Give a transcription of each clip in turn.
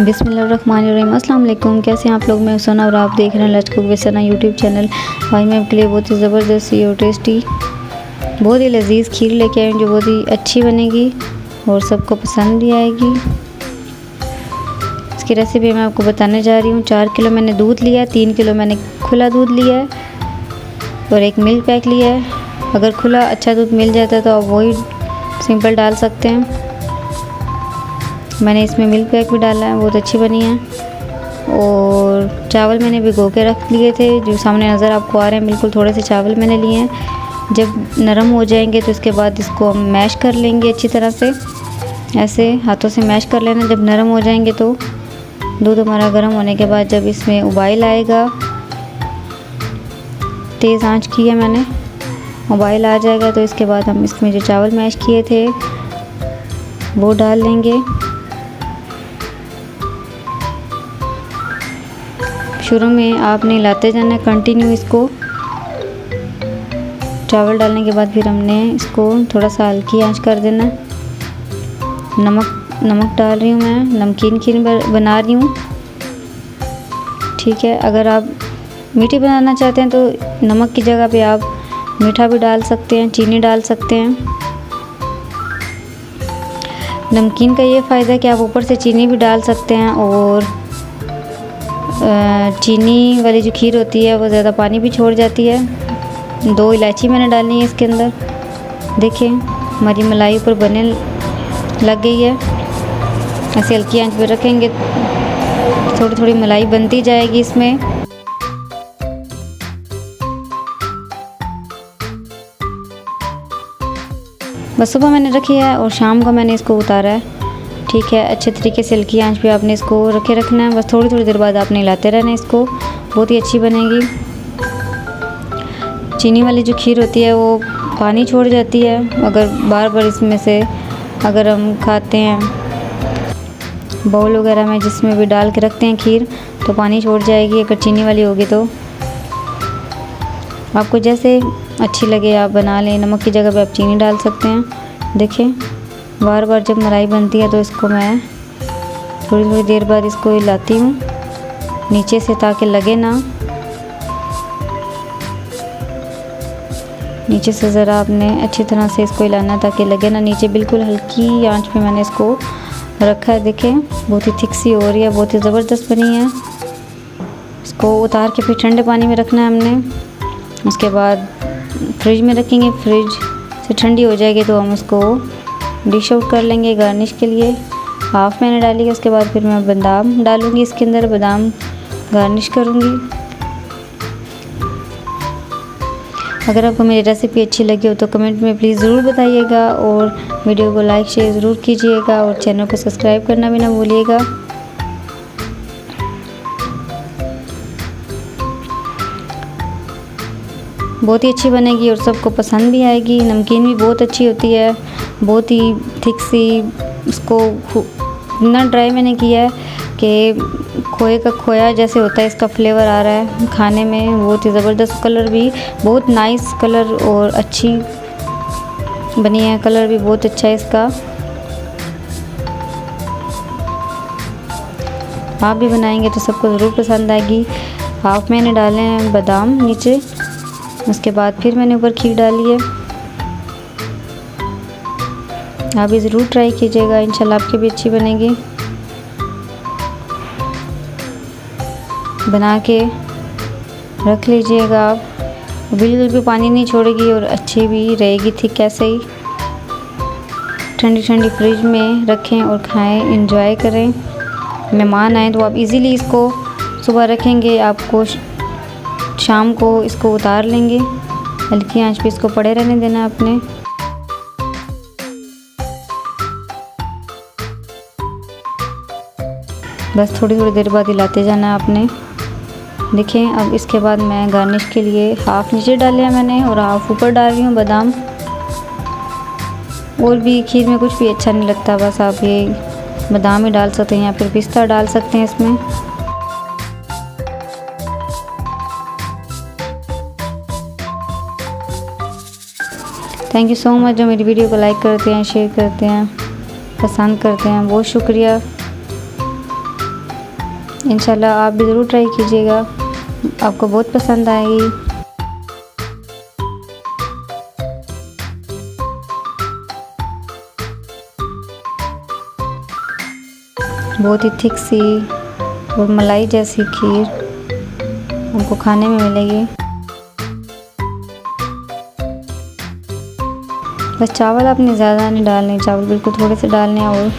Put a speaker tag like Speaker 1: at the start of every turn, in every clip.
Speaker 1: बिस्मिल्लाहिर्रहमानिर्रहीम। अस्सलाम वालेकुम। कैसे हैं आप लोग? मैं सोना और आप देख रहे हैं let's cook with Sana YouTube channel. आज मैं आपके लिए बहुत ही ज़बरदस्त और टेस्टी, बहुत ही लजीज खीर लेके आई हूँ जो बहुत ही अच्छी बनेगी और सबको पसंद भी आएगी। इसकी रेसिपी मैं आपको बताने जा रही हूँ। 4 किलो मैंने दूध लिया है, 3 किलो मैंने खुला दूध लिया है और एक मिल्क पैक लिया है। अगर खुला अच्छा दूध मिल जाता है तो आप वही सिंपल डाल सकते हैं। मैंने इसमें मिल्क पैक भी डाला है, बहुत अच्छी बनी है। और चावल मैंने भिगो के रख लिए थे जो सामने नज़र आपको आ रहे हैं। बिल्कुल थोड़े से चावल मैंने लिए हैं। जब नरम हो जाएंगे तो इसके बाद इसको हम मैश कर लेंगे अच्छी तरह से, ऐसे हाथों से मैश कर लेना। जब नरम हो जाएंगे तो दूध हमारा गर्म होने के बाद जब इसमें उबाल आएगा, तेज़ आंच की है मैंने, उबाल आ जाएगा तो इसके बाद हम इसमें जो चावल मैश किए थे वो डाल लेंगे। शुरू में आपने हिलाते जाना है कंटिन्यू इसको। चावल डालने के बाद फिर हमने इसको थोड़ा सा हल्की आंच कर देना है। नमक डाल रही हूँ मैं, नमकीन खीर बना रही हूँ, ठीक है। अगर आप मीठी बनाना चाहते हैं तो नमक की जगह पे आप मीठा भी डाल सकते हैं, चीनी डाल सकते हैं। नमकीन का ये फ़ायदा है कि आप ऊपर से चीनी भी डाल सकते हैं और चीनी वाली जो खीर होती है वो ज़्यादा पानी भी छोड़ जाती है। 2 इलायची मैंने डालनी है इसके अंदर। देखिए हमारी मलाई ऊपर बनने लग गई है। ऐसे हल्की आंच पर रखेंगे, थोड़ी थोड़ी मलाई बनती जाएगी इसमें। बस सुबह मैंने रखी है और शाम को मैंने इसको उतारा है, ठीक है। अच्छे तरीके से हल्की आंच पे आपने इसको रखना है। बस थोड़ी थोड़ी देर बाद आपने हिलाते रहना है इसको, बहुत ही अच्छी बनेगी। चीनी वाली जो खीर होती है वो पानी छोड़ जाती है। अगर बार बार इसमें से अगर हम खाते हैं बाउल वगैरह में जिसमें भी डाल के रखते हैं खीर तो पानी छोड़ जाएगी। अगर चीनी वाली होगी तो आपको जैसे अच्छी लगे आप बना लें। नमक की जगह पे आप चीनी डाल सकते हैं। देखिए बार बार जब मलाई बनती है तो इसको मैं थोड़ी थोड़ी देर बाद इसको हिलाती हूँ नीचे से ताकि लगे ना। नीचे से ज़रा आपने अच्छी तरह से इसको हिलाना ताकि लगे ना नीचे। बिल्कुल हल्की आंच पे मैंने इसको रखा है। देखें बहुत ही थिक सी हो रही है, बहुत ही ज़बरदस्त बनी है। इसको उतार के फिर ठंडे पानी में रखना है हमने। उसके बाद फ्रिज में रखेंगे। फ्रिज से ठंडी हो जाएगी तो हम इसको डिश आउट कर लेंगे गार्निश के लिए। हाफ़ मैंने डाली है, उसके बाद फिर मैं बादाम डालूँगी इसके अंदर, बादाम गार्निश करूँगी। अगर आपको मेरी रेसिपी अच्छी लगी हो तो कमेंट में प्लीज़ ज़रूर बताइएगा और वीडियो को लाइक शेयर ज़रूर कीजिएगा और चैनल को सब्सक्राइब करना भी ना भूलिएगा। बहुत ही अच्छी बनेगी और सबको पसंद भी आएगी। नमकीन भी बहुत अच्छी होती है, बहुत ही थिक सी। इसको इतना ड्राई मैंने किया है कि खोए का खोया जैसे होता है इसका फ्लेवर आ रहा है खाने में। बहुत ही ज़बरदस्त, कलर भी बहुत नाइस कलर और अच्छी बनी है। कलर भी बहुत अच्छा है इसका। आप भी बनाएंगे तो सबको ज़रूर पसंद आएगी। हाफ मैंने डाले हैं बादाम नीचे, उसके बाद फिर मैंने ऊपर खीर डाली है। आप भी ज़रूर ट्राई कीजिएगा, इंशाल्लाह आपकी भी अच्छी बनेगी। बना के रख लीजिएगा आप, बिल्कुल भी पानी नहीं छोड़ेगी और अच्छी भी रहेगी थिक ऐसे ही। ठंडी ठंडी फ्रिज में रखें और खाएं, एंजॉय करें। मेहमान आए तो आप इजीली इसको सुबह रखेंगे, आपको शाम को इसको उतार लेंगे। हल्की आंच पे इसको पड़े रहने देना आपने। बस थोड़ी थोड़ी देर बाद हिलाते जाना आपने। देखें अब इसके बाद मैं गार्निश के लिए हाफ़ नीचे डाले हैं मैंने और हाफ़ ऊपर डाल रही हूँ बादाम। और भी खीर में कुछ भी अच्छा नहीं लगता, बस आप ये बादाम ही डाल सकते हैं या फिर पिस्ता डाल सकते हैं इसमें। थैंक यू सो मच जो मेरी वीडियो को लाइक करते हैं, शेयर करते हैं, पसंद करते हैं, बहुत शुक्रिया। इंशाल्लाह आप भी ज़रूर ट्राई कीजिएगा, आपको बहुत पसंद आएगी। बहुत ही थिक सी और मलाई जैसी खीर हमको खाने में मिलेगी। बस चावल आपने ज़्यादा नहीं डालने, चावल बिल्कुल थोड़े से डालने, और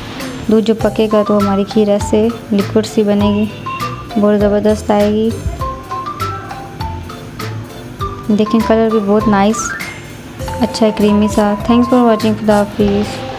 Speaker 1: दूध जो पकेगा तो हमारी खीर ऐसे लिक्विड सी बनेगी, बहुत ज़बरदस्त आएगी। देखें कलर भी बहुत नाइस अच्छा है, क्रीमी सा। थैंक्स फॉर वॉचिंग, खुदा हाफिज़।